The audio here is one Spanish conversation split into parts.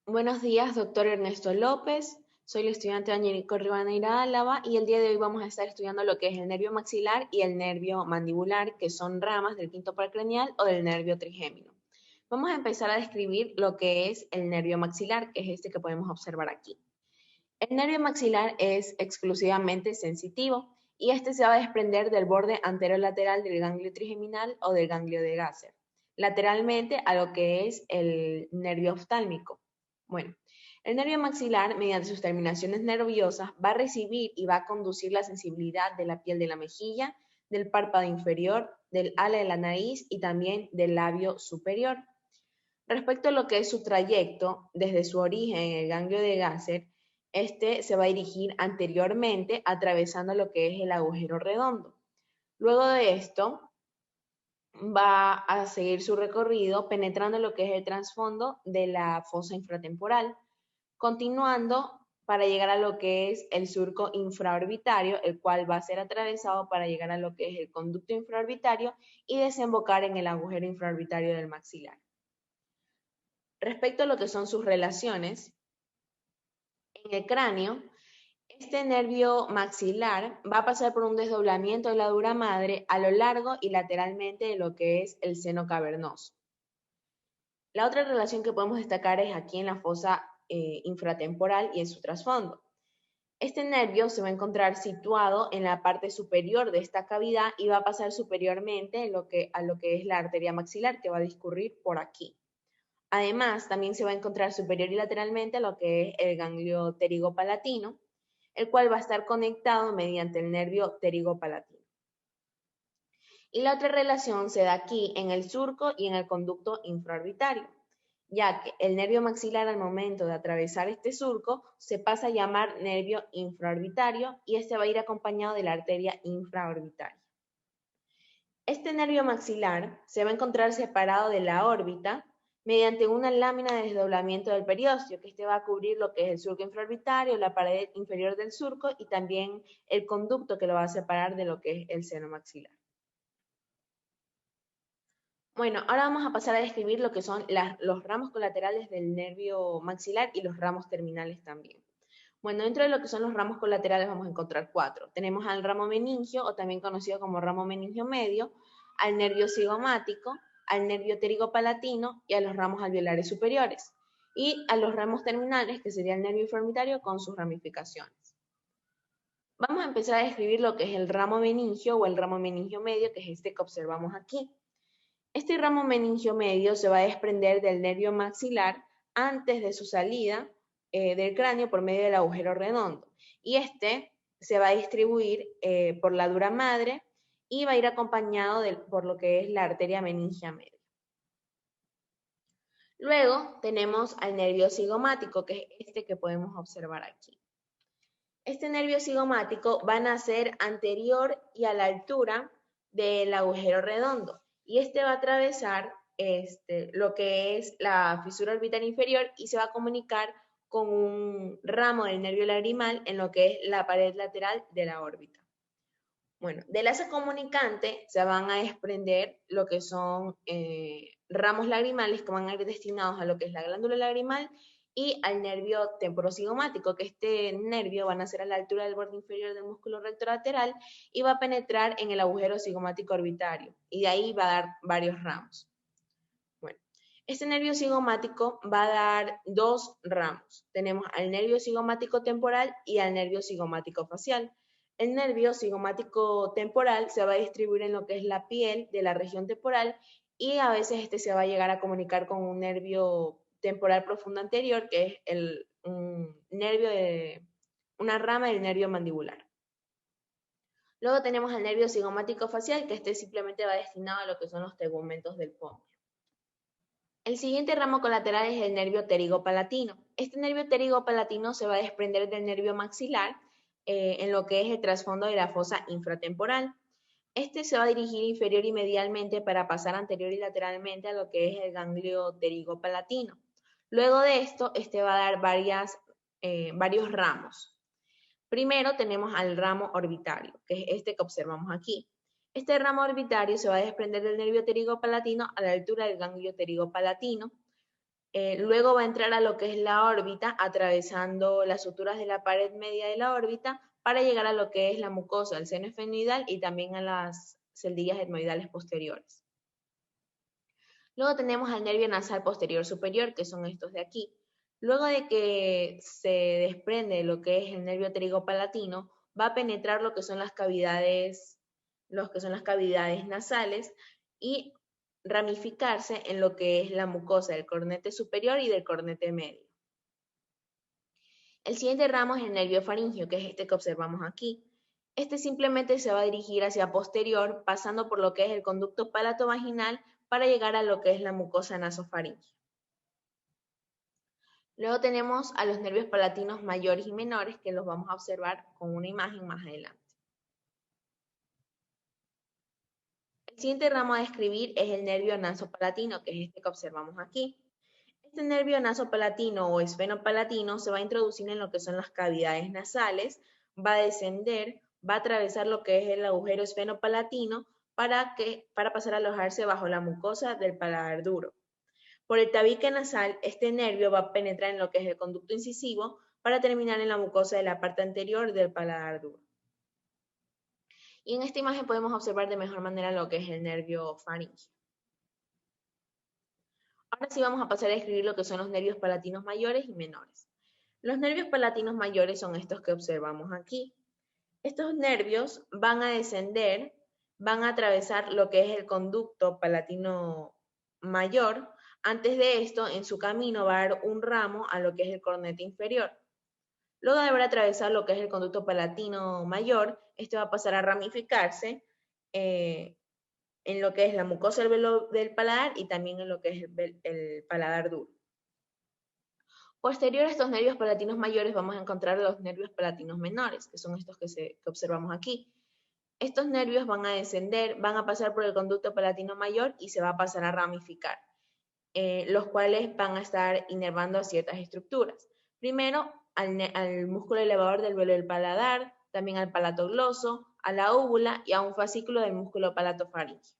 Buenos días, doctor Ernesto López. Soy el estudiante Angélico Rivadeneira Álava y el día de hoy vamos a estar estudiando lo que es el nervio maxilar y el nervio mandibular, que son ramas del quinto par craneal o del nervio trigémino. Vamos a empezar a describir lo que es el nervio maxilar, que es este que podemos observar aquí. El nervio maxilar es exclusivamente sensitivo y este se va a desprender del borde anterolateral del ganglio trigeminal o del ganglio de Gasser, lateralmente a lo que es el nervio oftálmico. Bueno, el nervio maxilar, mediante sus terminaciones nerviosas, va a recibir y va a conducir la sensibilidad de la piel de la mejilla, del párpado inferior, del ala de la nariz y también del labio superior. Respecto a lo que es su trayecto, desde su origen en el ganglio de Gasser, este se va a dirigir anteriormente atravesando lo que es el agujero redondo. Luego de esto, va a seguir su recorrido penetrando lo que es el trasfondo de la fosa infratemporal, continuando para llegar a lo que es el surco infraorbitario, el cual va a ser atravesado para llegar a lo que es el conducto infraorbitario y desembocar en el agujero infraorbitario del maxilar. Respecto a lo que son sus relaciones, en el cráneo, este nervio maxilar va a pasar por un desdoblamiento de la dura madre a lo largo y lateralmente de lo que es el seno cavernoso. La otra relación que podemos destacar es aquí en la fosa infratemporal y en su trasfondo. Este nervio se va a encontrar situado en la parte superior de esta cavidad y va a pasar superiormente a lo que es la arteria maxilar, que va a discurrir por aquí. Además, también se va a encontrar superior y lateralmente a lo que es el ganglio pterigopalatino, el cual va a estar conectado mediante el nervio pterigopalatino. Y la otra relación se da aquí en el surco y en el conducto infraorbitario, ya que el nervio maxilar al momento de atravesar este surco se pasa a llamar nervio infraorbitario y este va a ir acompañado de la arteria infraorbitaria. Este nervio maxilar se va a encontrar separado de la órbita mediante una lámina de desdoblamiento del periósteo, que este va a cubrir lo que es el surco infraorbitario, la pared inferior del surco y también el conducto que lo va a separar de lo que es el seno maxilar. Bueno, ahora vamos a pasar a describir lo que son los ramos colaterales del nervio maxilar y los ramos terminales también. Bueno, dentro de lo que son los ramos colaterales vamos a encontrar cuatro. Tenemos al ramo meningio, o también conocido como ramo meningio medio, al nervio cigomático, al nervio pterigopalatino y a los ramos alveolares superiores. Y a los ramos terminales, que sería el nervio infraorbitario con sus ramificaciones. Vamos a empezar a describir lo que es el ramo meningio o el ramo meningio medio, que es este que observamos aquí. Este ramo meningio medio se va a desprender del nervio maxilar antes de su salida del cráneo por medio del agujero redondo. Y este se va a distribuir por la dura madre y va a ir acompañado por lo que es la arteria meningia media. Luego tenemos al nervio cigomático, que es este que podemos observar aquí. Este nervio cigomático va a nacer anterior y a la altura del agujero redondo y este va a atravesar lo que es la fisura orbital inferior y se va a comunicar con un ramo del nervio lagrimal en lo que es la pared lateral de la órbita. Bueno, del asa comunicante se van a desprender lo que son ramos lagrimales que van a ir destinados a lo que es la glándula lagrimal y al nervio temporocigomático, que este nervio va a nacer a la altura del borde inferior del músculo rectolateral y va a penetrar en el agujero cigomático orbitario, y de ahí va a dar varios ramos. Bueno, este nervio cigomático va a dar dos ramos. Tenemos al nervio cigomático temporal y al nervio cigomático facial. El nervio cigomático temporal se va a distribuir en lo que es la piel de la región temporal y a veces este se va a llegar a comunicar con un nervio temporal profundo anterior, que es una rama del nervio mandibular. Luego tenemos el nervio cigomático facial, que este simplemente va destinado a lo que son los tegumentos del pómulo. El siguiente ramo colateral es el nervio pterigopalatino. Este nervio pterigopalatino se va a desprender del nervio maxilar en lo que es el trasfondo de la fosa infratemporal. Este se va a dirigir inferior y medialmente para pasar anterior y lateralmente a lo que es el ganglio pterigopalatino. Luego de esto, este va a dar varios ramos. Primero tenemos al ramo orbitario, que es este que observamos aquí. Este ramo orbitario se va a desprender del nervio pterigopalatino a la altura del ganglio pterigopalatino. Luego va a entrar a lo que es la órbita, atravesando las suturas de la pared media de la órbita para llegar a lo que es la mucosa, el seno esfenoidal y también a las celdillas etmoidales posteriores. Luego tenemos al nervio nasal posterior superior, que son estos de aquí. Luego de que se desprende lo que es el nervio pterigopalatino, va a penetrar lo que son las cavidades nasales y ramificarse en lo que es la mucosa del cornete superior y del cornete medio. El siguiente ramo es el nervio faríngeo, que es este que observamos aquí. Este simplemente se va a dirigir hacia posterior, pasando por lo que es el conducto palatovaginal para llegar a lo que es la mucosa nasofaríngea. Luego tenemos a los nervios palatinos mayores y menores, que los vamos a observar con una imagen más adelante. El siguiente ramo a describir es el nervio nasopalatino, que es este que observamos aquí. Este nervio nasopalatino o esfenopalatino se va a introducir en lo que son las cavidades nasales, va a descender, va a atravesar lo que es el agujero esfenopalatino para pasar a alojarse bajo la mucosa del paladar duro. Por el tabique nasal, este nervio va a penetrar en lo que es el conducto incisivo para terminar en la mucosa de la parte anterior del paladar duro. Y en esta imagen podemos observar de mejor manera lo que es el nervio faríngeo. Ahora sí vamos a pasar a describir lo que son los nervios palatinos mayores y menores. Los nervios palatinos mayores son estos que observamos aquí. Estos nervios van a descender, van a atravesar lo que es el conducto palatino mayor. Antes de esto, en su camino va a dar un ramo a lo que es el cornete inferior. Luego de haber atravesado lo que es el conducto palatino mayor, este va a pasar a ramificarse en lo que es la mucosa del paladar y también en lo que es el paladar duro. Posterior a estos nervios palatinos mayores vamos a encontrar los nervios palatinos menores, que son estos que observamos aquí. Estos nervios van a descender, van a pasar por el conducto palatino mayor y se va a pasar a ramificar, los cuales van a estar inervando a ciertas estructuras. Primero, al músculo elevador del velo del paladar, también al palato gloso, a la úvula y a un fascículo del músculo palatofaríngeo.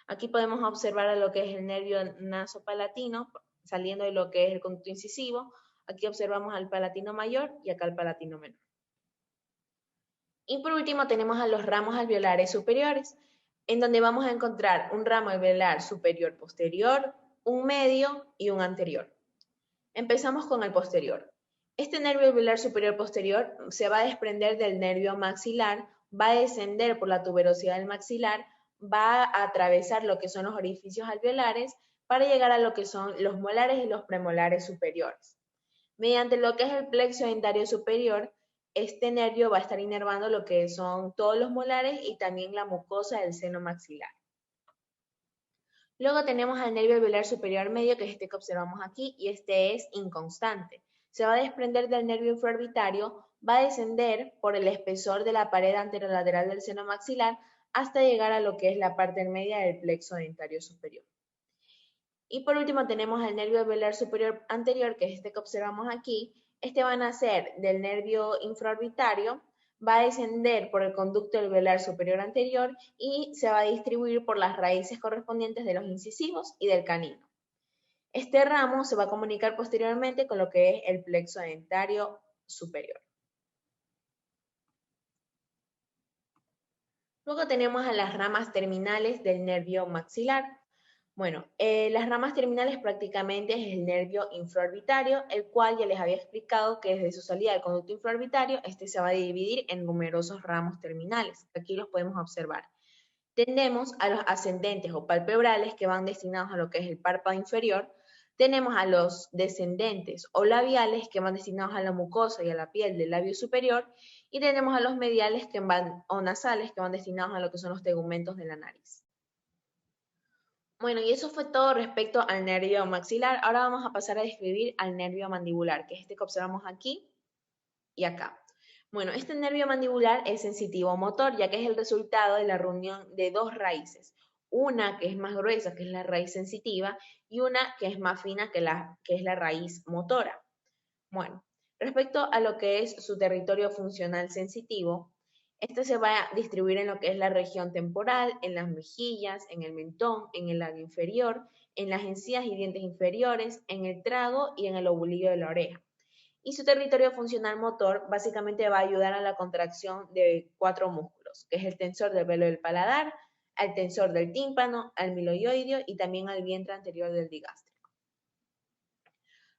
Aquí podemos observar a lo que es el nervio nasopalatino, saliendo de lo que es el conducto incisivo. Aquí observamos al palatino mayor y acá al palatino menor. Y por último tenemos a los ramos alveolares superiores, en donde vamos a encontrar un ramo alveolar superior posterior, un medio y un anterior. Empezamos con el posterior. Este nervio alveolar superior posterior se va a desprender del nervio maxilar, va a descender por la tuberosidad del maxilar, va a atravesar lo que son los orificios alveolares para llegar a lo que son los molares y los premolares superiores. Mediante lo que es el plexo dentario superior, este nervio va a estar inervando lo que son todos los molares y también la mucosa del seno maxilar. Luego tenemos al nervio alveolar superior medio, que es este que observamos aquí, y este es inconstante. Se va a desprender del nervio infraorbitario, va a descender por el espesor de la pared anterolateral del seno maxilar hasta llegar a lo que es la parte media del plexo dentario superior. Y por último tenemos el nervio alveolar superior anterior, que es este que observamos aquí. Este va a nacer del nervio infraorbitario, va a descender por el conducto alveolar superior anterior y se va a distribuir por las raíces correspondientes de los incisivos y del canino. Este ramo se va a comunicar posteriormente con lo que es el plexo dentario superior. Luego tenemos a las ramas terminales del nervio maxilar. Bueno, las ramas terminales prácticamente es el nervio infraorbitario, el cual ya les había explicado que desde su salida del conducto infraorbitario, este se va a dividir en numerosos ramos terminales. Aquí los podemos observar. Tenemos a los ascendentes o palpebrales que van destinados a lo que es el párpado inferior. Tenemos a los descendentes o labiales que van destinados a la mucosa y a la piel del labio superior. Y tenemos a los mediales o nasales que van destinados a lo que son los tegumentos de la nariz. Bueno, y eso fue todo respecto al nervio maxilar. Ahora vamos a pasar a describir al nervio mandibular, que es este que observamos aquí y acá. Bueno, este nervio mandibular es sensitivo motor, ya que es el resultado de la reunión de dos raíces. Una que es más gruesa, que es la raíz sensitiva, y una que es más fina, que es la raíz motora. Bueno, respecto a lo que es su territorio funcional sensitivo, este se va a distribuir en lo que es la región temporal, en las mejillas, en el mentón, en el labio inferior, en las encías y dientes inferiores, en el trago y en el lobulillo de la oreja. Y su territorio funcional motor básicamente va a ayudar a la contracción de 4 músculos, que es el tensor del velo del paladar, al tensor del tímpano, al miloioideo y también al vientre anterior del digástrico.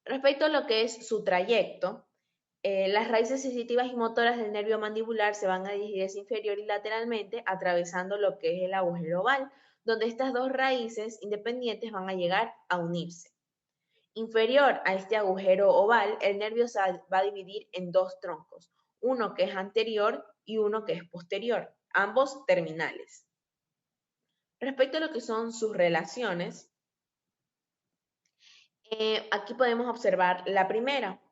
Respecto a lo que es su trayecto, las raíces sensitivas y motoras del nervio mandibular se van a dirigir hacia inferior y lateralmente, atravesando lo que es el agujero oval, donde estas dos raíces independientes van a llegar a unirse. Inferior a este agujero oval, el nervio se va a dividir en 2 troncos, uno que es anterior y uno que es posterior, ambos terminales. Respecto a lo que son sus relaciones, aquí podemos observar la primera.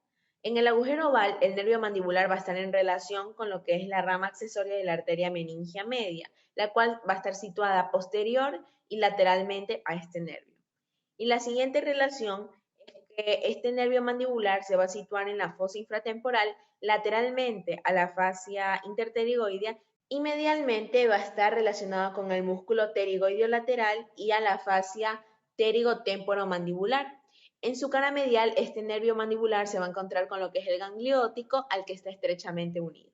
En el agujero oval, el nervio mandibular va a estar en relación con lo que es la rama accesoria de la arteria meningia media, la cual va a estar situada posterior y lateralmente a este nervio. Y la siguiente relación es que este nervio mandibular se va a situar en la fosa infratemporal lateralmente a la fascia interpterigoidea y medialmente va a estar relacionado con el músculo pterigoideo lateral y a la fascia pterigotemporomandibular. En su cara medial, este nervio mandibular se va a encontrar con lo que es el ganglio óptico al que está estrechamente unido.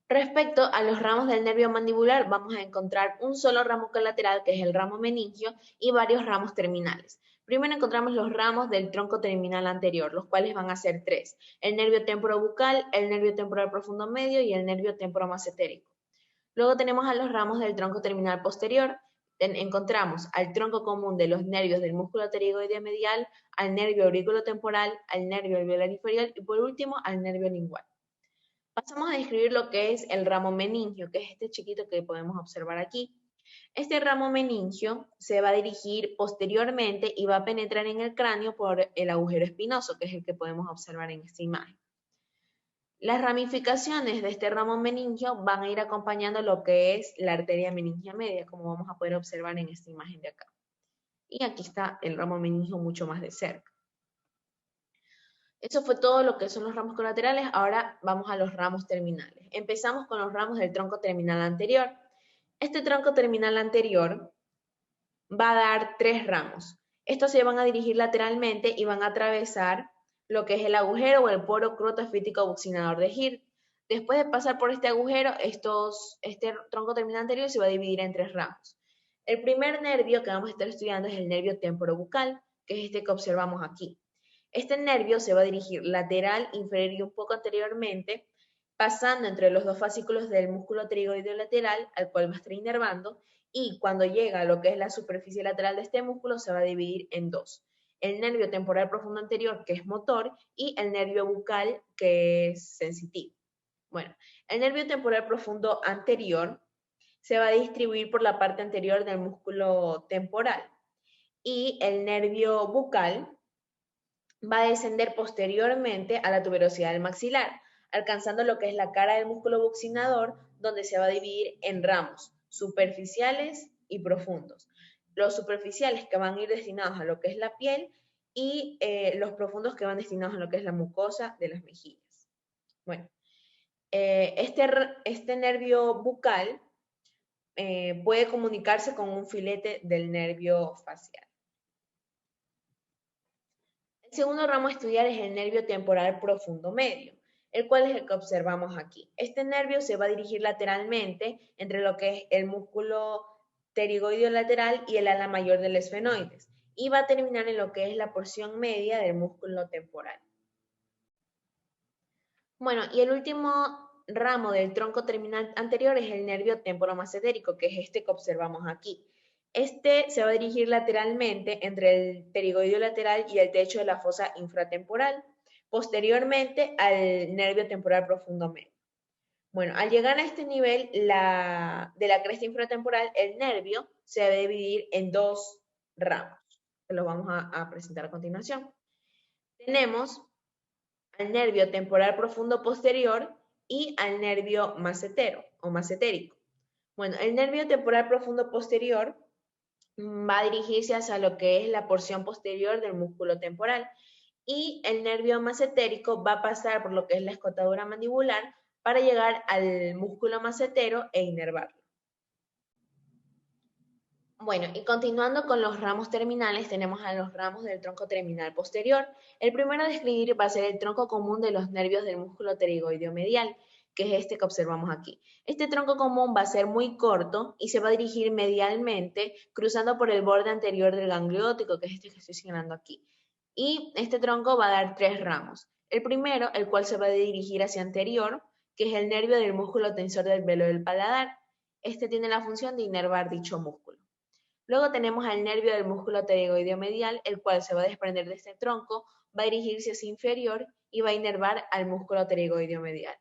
Respecto a los ramos del nervio mandibular, vamos a encontrar un solo ramo colateral, que es el ramo meningio, y varios ramos terminales. Primero encontramos los ramos del tronco terminal anterior, los cuales van a ser 3. El nervio temporobucal, el nervio temporal profundo medio y el nervio temporomacetérico. Luego tenemos a los ramos del tronco terminal posterior. Encontramos al tronco común de los nervios del músculo pterigoideo medial, al nervio auriculotemporal, al nervio alveolar inferior y por último al nervio lingual. Pasamos a describir lo que es el ramo meningio, que es este chiquito que podemos observar aquí. Este ramo meningio se va a dirigir posteriormente y va a penetrar en el cráneo por el agujero espinoso, que es el que podemos observar en esta imagen. Las ramificaciones de este ramo meningio van a ir acompañando lo que es la arteria meningia media, como vamos a poder observar en esta imagen de acá. Y aquí está el ramo meningio mucho más de cerca. Eso fue todo lo que son los ramos colaterales. Ahora vamos a los ramos terminales. Empezamos con los ramos del tronco terminal anterior. Este tronco terminal anterior va a dar 3 ramos. Estos se van a dirigir lateralmente y van a atravesar lo que es el agujero o el poro crotoesfítico buccinador de Hirt. Después de pasar por este agujero, este tronco terminal anterior se va a dividir en 3 ramos. El primer nervio que vamos a estar estudiando es el nervio temporobucal, que es este que observamos aquí. Este nervio se va a dirigir lateral, inferior y un poco anteriormente, pasando entre los 2 fascículos del músculo pterigoideo lateral, al cual va a estar inervando, y cuando llega a lo que es la superficie lateral de este músculo se va a dividir en 2. El nervio temporal profundo anterior, que es motor, y el nervio bucal, que es sensitivo. Bueno, el nervio temporal profundo anterior se va a distribuir por la parte anterior del músculo temporal, y el nervio bucal va a descender posteriormente a la tuberosidad del maxilar, alcanzando lo que es la cara del músculo buccinador, donde se va a dividir en ramos superficiales y profundos. Los superficiales que van a ir destinados a lo que es la piel y los profundos que van destinados a lo que es la mucosa de las mejillas. Bueno, este nervio bucal puede comunicarse con un filete del nervio facial. El segundo ramo a estudiar es el nervio temporal profundo medio, el cual es el que observamos aquí. Este nervio se va a dirigir lateralmente entre lo que es el músculo pterigoideo lateral y el ala mayor del esfenoides, y va a terminar en lo que es la porción media del músculo temporal. Bueno, y el último ramo del tronco terminal anterior es el nervio temporomacetérico, que es este que observamos aquí. Este se va a dirigir lateralmente entre el pterigoideo lateral y el techo de la fosa infratemporal, posteriormente al nervio temporal profundo medio. Bueno, al llegar a este nivel de la cresta infratemporal, el nervio se va a dividir en 2 ramos, que los vamos a presentar a continuación. Tenemos al nervio temporal profundo posterior y al nervio macetero o macetérico. Bueno, el nervio temporal profundo posterior va a dirigirse hacia lo que es la porción posterior del músculo temporal y el nervio macetérico va a pasar por lo que es la escotadura mandibular para llegar al músculo macetero e inervarlo. Bueno, y continuando con los ramos terminales, tenemos a los ramos del tronco terminal posterior. El primero a describir va a ser el tronco común de los nervios del músculo pterygoideo medial, que es este que observamos aquí. Este tronco común va a ser muy corto y se va a dirigir medialmente, cruzando por el borde anterior del ganglio óptico, que es este que estoy señalando aquí. Y este tronco va a dar 3 ramos. El primero, el cual se va a dirigir hacia anterior, que es el nervio del músculo tensor del velo del paladar. Este tiene la función de inervar dicho músculo. Luego tenemos al nervio del músculo pterygoideo medial, el cual se va a desprender de este tronco, va a dirigirse hacia inferior y va a inervar al músculo pterygoideo medial.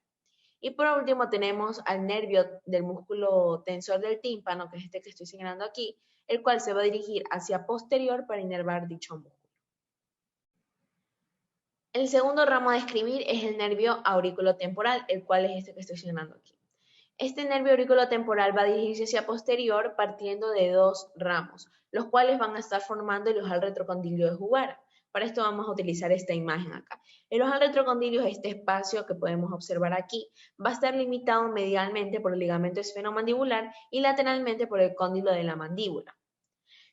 Y por último tenemos al nervio del músculo tensor del tímpano, que es este que estoy señalando aquí, el cual se va a dirigir hacia posterior para inervar dicho músculo. El segundo ramo a describir es el nervio auriculotemporal, el cual es este que estoy señalando aquí. Este nervio auriculotemporal va a dirigirse hacia posterior partiendo de 2 ramos, los cuales van a estar formando el ojal retrocondilio de Jugara. Para esto vamos a utilizar esta imagen acá. El ojal retrocondilio es este espacio que podemos observar aquí. Va a estar limitado medialmente por el ligamento esfenomandibular y lateralmente por el cóndilo de la mandíbula.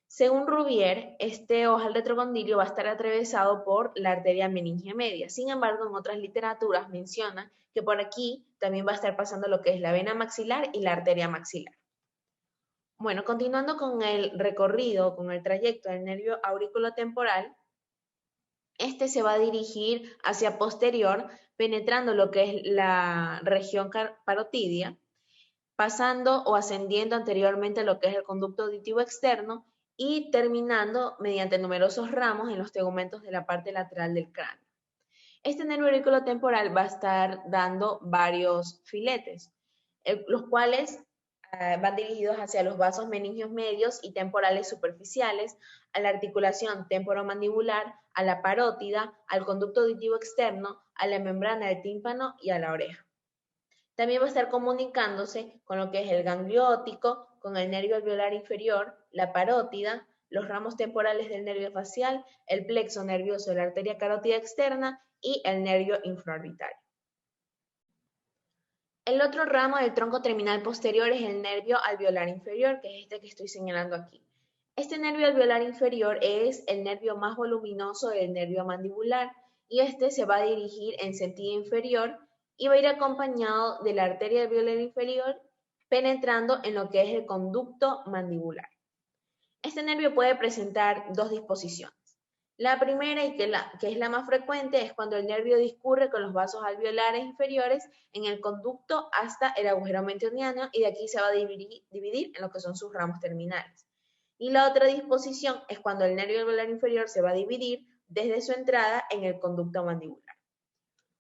Según Rubier, este ojal retrocondilio va a estar atravesado por la arteria meningia media. Sin embargo, en otras literaturas menciona que por aquí también va a estar pasando lo que es la vena maxilar y la arteria maxilar. Bueno, continuando con el recorrido, con el trayecto del nervio auriculotemporal, este se va a dirigir hacia posterior, penetrando lo que es la región parotidia, pasando o ascendiendo anteriormente a lo que es el conducto auditivo externo y terminando mediante numerosos ramos en los tegumentos de la parte lateral del cráneo. Este nervio auriculotemporal va a estar dando varios filetes, los cuales van dirigidos hacia los vasos meningios medios y temporales superficiales, a la articulación temporomandibular, a la parótida, al conducto auditivo externo, a la membrana del tímpano y a la oreja. También va a estar comunicándose con lo que es el ganglio óptico, con el nervio alveolar inferior, la parótida, los ramos temporales del nervio facial, el plexo nervioso de la arteria carótida externa y el nervio infraorbitario. El otro ramo del tronco terminal posterior es el nervio alveolar inferior, que es este que estoy señalando aquí. Este nervio alveolar inferior es el nervio más voluminoso del nervio mandibular y este se va a dirigir en sentido inferior y va a ir acompañado de la arteria alveolar inferior penetrando en lo que es el conducto mandibular. Este nervio puede presentar 2 disposiciones. La primera, y que es la más frecuente, es cuando el nervio discurre con los vasos alveolares inferiores en el conducto hasta el agujero mentioniano y de aquí se va a dividir en lo que son sus ramos terminales. Y la otra disposición es cuando el nervio alveolar inferior se va a dividir desde su entrada en el conducto mandibular.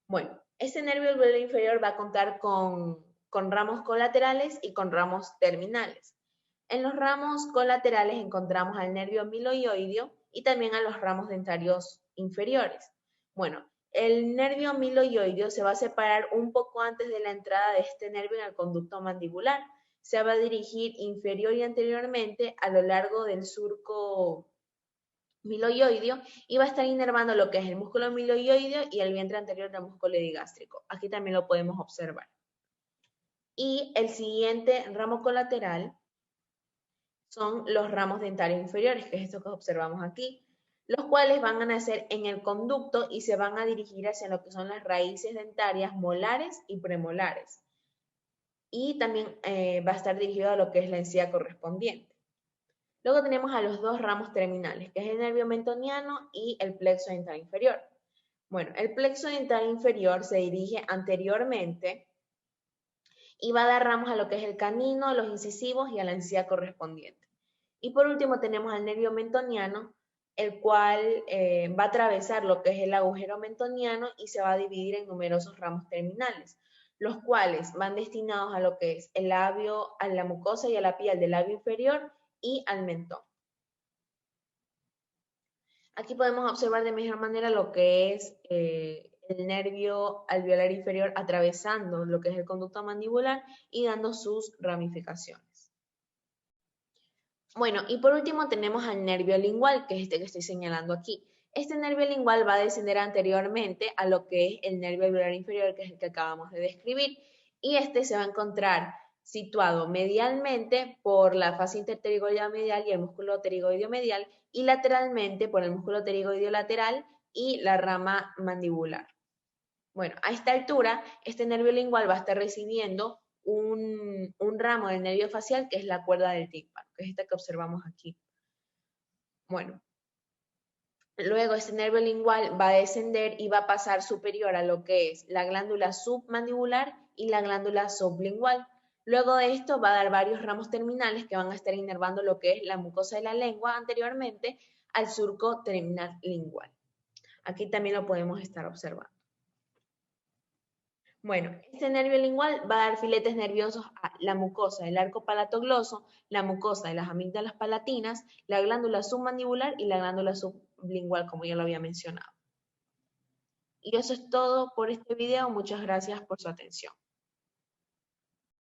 Bueno, este nervio alveolar inferior va a contar con ramos colaterales y con ramos terminales. En los ramos colaterales encontramos al nervio miloioideo y también a los ramos dentarios inferiores. Bueno, el nervio miloioideo se va a separar un poco antes de la entrada de este nervio en el conducto mandibular. Se va a dirigir inferior y anteriormente a lo largo del surco miloioideo y va a estar inervando lo que es el músculo miloioideo y el vientre anterior del músculo digástrico. Aquí también lo podemos observar. Y el siguiente ramo colateral son los ramos dentarios inferiores, que es esto que observamos aquí, los cuales van a nacer en el conducto y se van a dirigir hacia lo que son las raíces dentarias molares y premolares. Y también va a estar dirigido a lo que es la encía correspondiente. Luego tenemos a los 2 ramos terminales, que es el nervio mentoniano y el plexo dental inferior. Bueno, el plexo dental inferior se dirige anteriormente y va a dar ramos a lo que es el canino, a los incisivos y a la encía correspondiente. Y por último tenemos al nervio mentoniano, el cual va a atravesar lo que es el agujero mentoniano y se va a dividir en numerosos ramos terminales, los cuales van destinados a lo que es el labio, a la mucosa y a la piel del labio inferior y al mentón. Aquí podemos observar de mejor manera lo que es el nervio alveolar inferior atravesando lo que es el conducto mandibular y dando sus ramificaciones. Bueno, y por último tenemos al nervio lingual, que es este que estoy señalando aquí. Este nervio lingual va a descender anteriormente a lo que es el nervio alveolar inferior, que es el que acabamos de describir, y este se va a encontrar situado medialmente por la fascia interpterigoidea medial y el músculo pterigoideo medial, y lateralmente por el músculo pterigoideo lateral y la rama mandibular. Bueno, a esta altura, este nervio lingual va a estar recibiendo un ramo del nervio facial que es la cuerda del tímpano, que es esta que observamos aquí. Bueno, luego este nervio lingual va a descender y va a pasar superior a lo que es la glándula submandibular y la glándula sublingual. Luego de esto va a dar varios ramos terminales que van a estar inervando lo que es la mucosa de la lengua anteriormente al surco terminal lingual. Aquí también lo podemos estar observando. Bueno, este nervio lingual va a dar filetes nerviosos a la mucosa del arco palatogloso, la mucosa de las amígdalas palatinas, la glándula submandibular y la glándula sublingual, como ya lo había mencionado. Y eso es todo por este video. Muchas gracias por su atención.